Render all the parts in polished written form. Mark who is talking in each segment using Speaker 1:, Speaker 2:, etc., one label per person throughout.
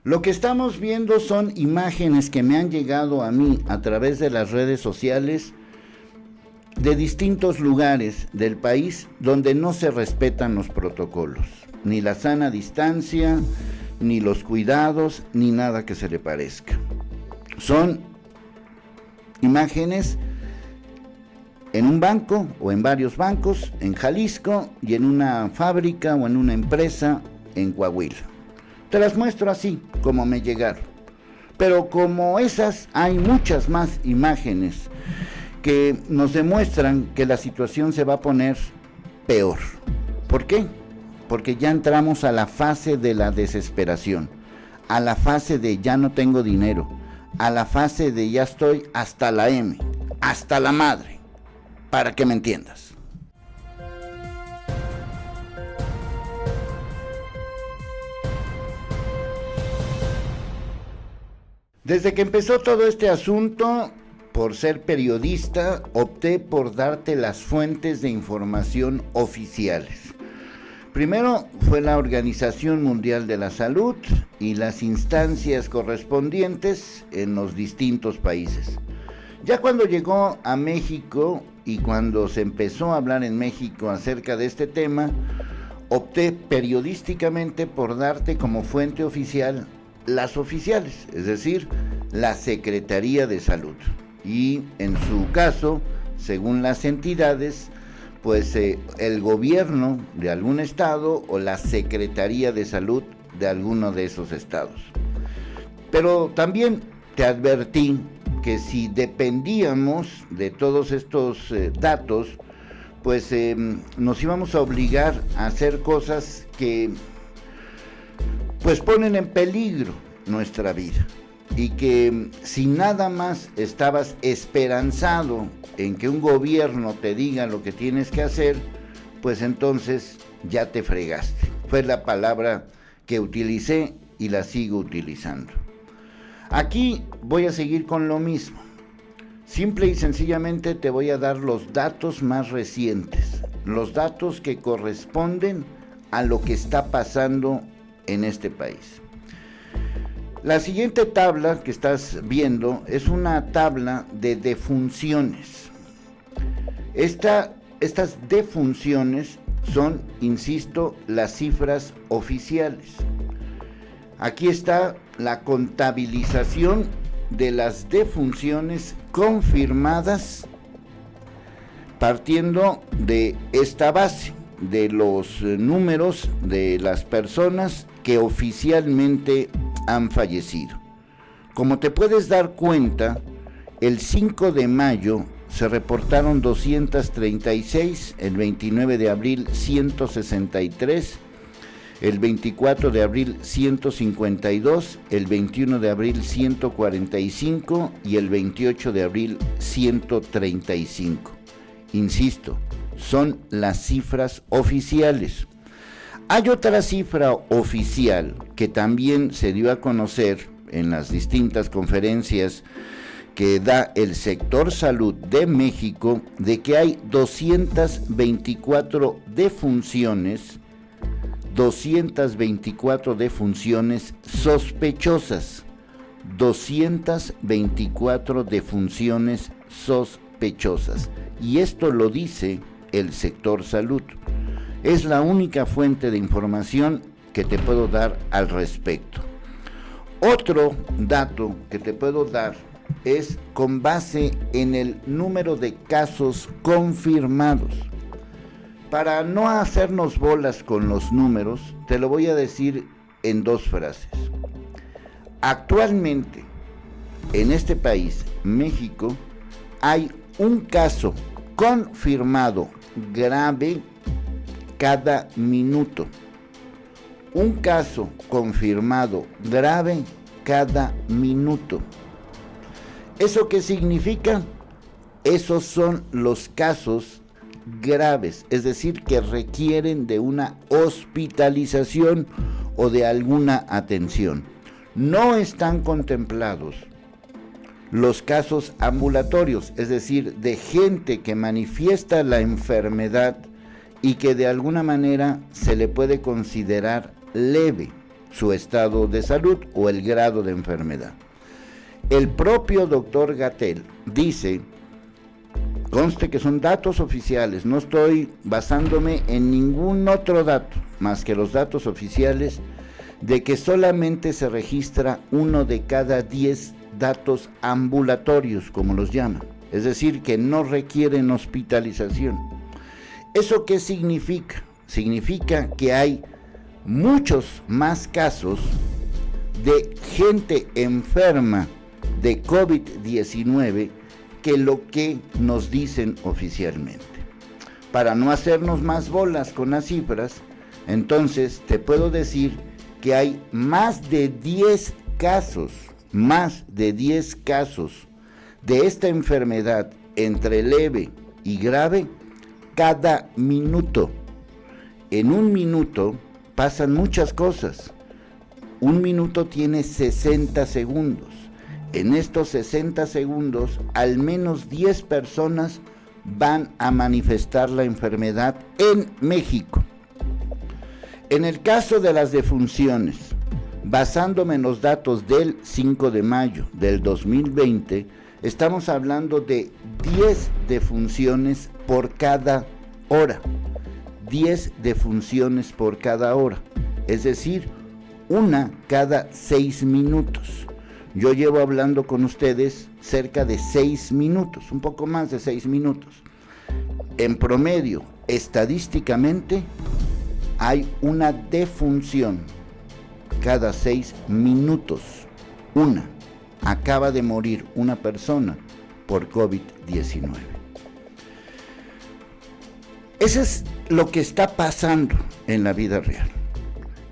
Speaker 1: Lo que estamos viendo son imágenes que me han llegado a mí a través de las redes sociales de distintos lugares del país donde no se respetan los protocolos, ni la sana distancia, ni los cuidados, ni nada que se le parezca. Son imágenes en un banco o en varios bancos en Jalisco y en una fábrica o en una empresa en Coahuila. Te las muestro así como me llegaron. Pero como esas hay muchas más imágenes que nos demuestran que la situación se va a poner peor. ¿Por qué? Porque ya entramos a la fase de la desesperación, a la fase de ya no tengo dinero, a la fase de ya estoy hasta la M, hasta la madre, para que me entiendas. Desde que empezó todo este asunto, por ser periodista, opté por darte las fuentes de información oficiales. Primero fue la Organización Mundial de la Salud y las instancias correspondientes en los distintos países. Ya cuando llegó a México y cuando se empezó a hablar en México acerca de este tema, opté periodísticamente por darte como fuente oficial las oficiales, es decir, la Secretaría de Salud. Y en su caso, según las entidades, pues el gobierno de algún estado o la Secretaría de Salud de alguno de esos estados. Pero también te advertí que si dependíamos de todos estos datos, pues nos íbamos a obligar a hacer cosas que pues ponen en peligro nuestra vida. Y que si nada más estabas esperanzado en que un gobierno te diga lo que tienes que hacer, pues entonces ya te fregaste. Fue la palabra que utilicé y la sigo utilizando. Aquí voy a seguir con lo mismo. Simple y sencillamente te voy a dar los datos más recientes, los datos que corresponden a lo que está pasando en este país. La siguiente tabla que estás viendo es una tabla de defunciones. Estas defunciones son, insisto, las cifras oficiales. Aquí está la contabilización de las defunciones confirmadas partiendo de esta base, de los números de las personas que oficialmente han fallecido. Como te puedes dar cuenta, el 5 de mayo se reportaron 236, el 29 de abril 163, el 24 de abril 152, el 21 de abril 145 y el 28 de abril 135. Insisto, son las cifras oficiales. Hay otra cifra oficial que también se dio a conocer en las distintas conferencias que da el sector salud de México, de que hay 224 defunciones sospechosas. 224 defunciones sospechosas. Y esto lo dice el sector salud. Es la única fuente de información que te puedo dar al respecto. Otro dato que te puedo dar es con base en el número de casos confirmados. Para no hacernos bolas con los números, te lo voy a decir en dos frases. Actualmente, en este país, México, hay un caso confirmado grave cada minuto. Un caso confirmado grave cada minuto. ¿Eso qué significa? Esos son los casos graves, es decir, que requieren de una hospitalización o de alguna atención. No están contemplados los casos ambulatorios, es decir, de gente que manifiesta la enfermedad y que de alguna manera se le puede considerar leve. su estado de salud o el grado de enfermedad. El propio doctor Gatell dice, conste que son datos oficiales, no estoy basándome en ningún otro dato más que los datos oficiales, de que solamente se registra 1 de cada 10 datos ambulatorios, como los llaman, es decir, que no requieren hospitalización. ¿Eso qué significa? Significa que hay muchos más casos de gente enferma de COVID-19 que lo que nos dicen oficialmente. Para no hacernos más bolas con las cifras, entonces te puedo decir que hay más de 10 casos de esta enfermedad entre leve y grave cada minuto. En un minuto pasan muchas cosas. Un minuto tiene 60 segundos. En estos 60 segundos, al menos 10 personas van a manifestar la enfermedad en México. En el caso de las defunciones, basándome en los datos del 5 de mayo del 2020, estamos hablando de 10 defunciones por cada hora. 10 defunciones por cada hora, es decir, una cada 6 minutos. Yo llevo hablando con ustedes cerca de 6 minutos, un poco más de 6 minutos. En promedio, estadísticamente, hay una defunción cada 6 minutos. Acaba de morir una persona por COVID-19. Eso es lo que está pasando en la vida real.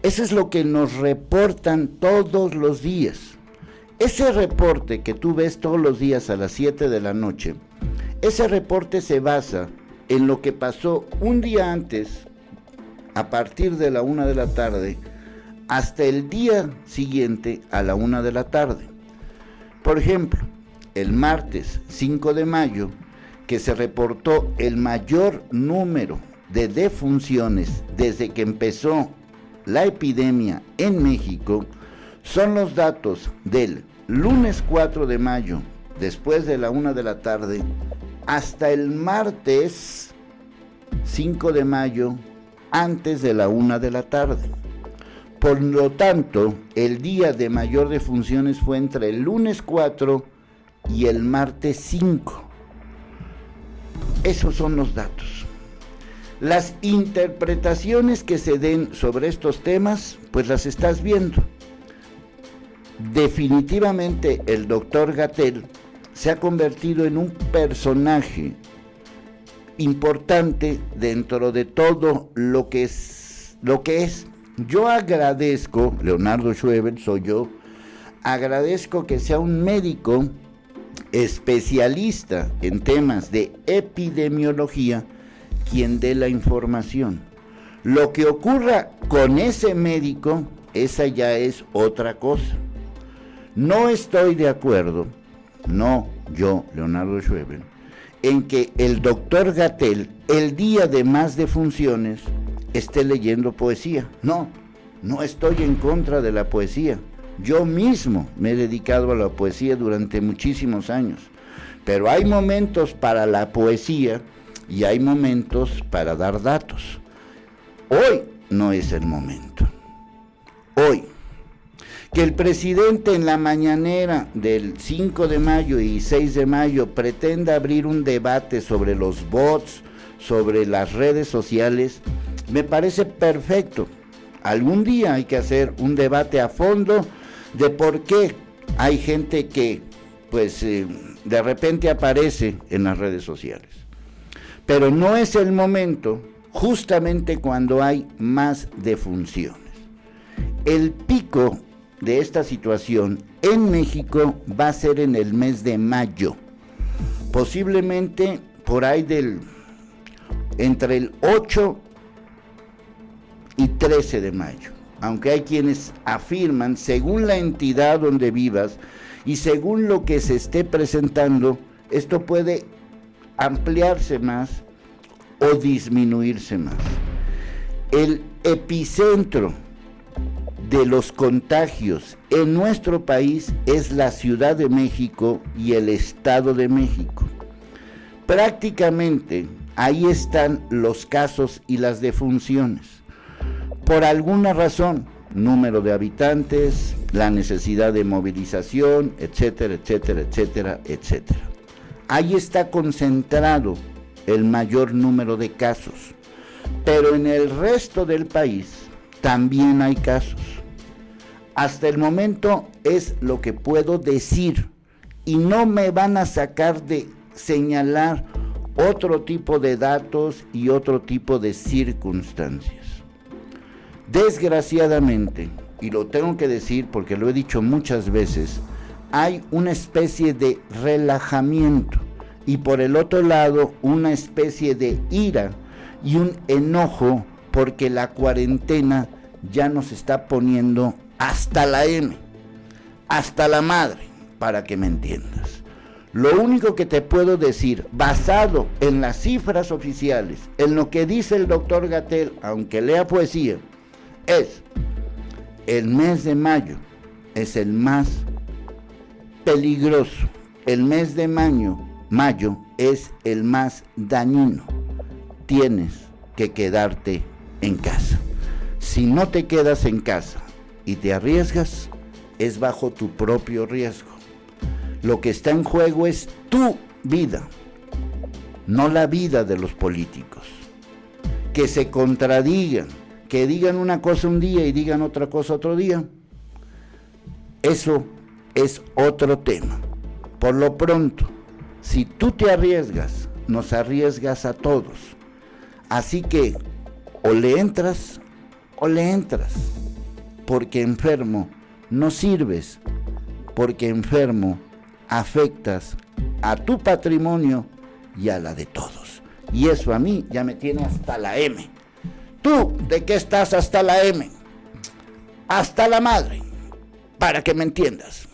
Speaker 1: Eso es lo que nos reportan todos los días. Ese reporte que tú ves todos los días a las 7 de la noche, ese reporte se basa en lo que pasó un día antes, a partir de la 1 de la tarde, hasta el día siguiente a la 1 de la tarde. Por ejemplo, el martes 5 de mayo, que se reportó el mayor número de defunciones desde que empezó la epidemia en México, son los datos del lunes 4 de mayo, después de la 1 de la tarde, hasta el martes 5 de mayo, antes de la 1 de la tarde. Por lo tanto, el día de mayor defunciones fue entre el lunes 4 y el martes 5. Esos son los datos. Las interpretaciones que se den sobre estos temas, pues las estás viendo. Definitivamente el doctor Gatell se ha convertido en un personaje importante dentro de todo lo que es. Yo agradezco, Leonardo Schwebel soy yo, agradezco que sea un médico especialista en temas de epidemiología quien dé la información. Lo que ocurra con ese médico, esa ya es otra cosa. No estoy de acuerdo, no yo, Leonardo Schwebel, en que el doctor Gatell, el día de más defunciones, esté leyendo poesía. No estoy en contra de la poesía. Yo mismo me he dedicado a la poesía durante muchísimos años. Pero hay momentos para la poesía y hay momentos para dar datos. Hoy no es el momento. Hoy. Que el presidente en la mañanera del 5 de mayo y 6 de mayo pretenda abrir un debate sobre los bots, sobre las redes sociales, me parece perfecto. Algún día hay que hacer un debate a fondo de por qué hay gente que, de repente aparece en las redes sociales. Pero no es el momento, justamente cuando hay más defunciones. El pico de esta situación en México va a ser en el mes de mayo, posiblemente por ahí entre el 8 y 13 de mayo, aunque hay quienes afirman, según la entidad donde vivas y según lo que se esté presentando, esto puede ampliarse más o disminuirse más. El epicentro de los contagios en nuestro país es la Ciudad de México y el Estado de México. Prácticamente ahí están los casos y las defunciones. Por alguna razón, número de habitantes, la necesidad de movilización, etcétera, etcétera, etcétera, etcétera. Ahí está concentrado el mayor número de casos, pero en el resto del país también hay casos. Hasta el momento es lo que puedo decir y no me van a sacar de señalar otro tipo de datos y otro tipo de circunstancias. Desgraciadamente, y lo tengo que decir porque lo he dicho muchas veces, hay una especie de relajamiento y por el otro lado una especie de ira y un enojo porque la cuarentena ya nos está poniendo hasta la M, hasta la madre, para que me entiendas. Lo único que te puedo decir, basado en las cifras oficiales, en lo que dice el doctor Gatell, aunque lea poesía, es el mes de mayo es el más peligroso, el mes de mayo es el más dañino. Tienes que quedarte en casa. Si no te quedas en casa y te arriesgas, es bajo tu propio riesgo. Lo que está en juego es tu vida, no la vida de los políticos. Que se contradigan, que digan una cosa un día y digan otra cosa otro día, eso es otro tema. Por lo pronto, si tú te arriesgas, nos arriesgas a todos. Así que o le entras, porque enfermo no sirves, porque enfermo afectas a tu patrimonio y a la de todos. Y eso a mí ya me tiene hasta la M. ¿Tú de qué estás hasta la M? Hasta la madre, para que me entiendas.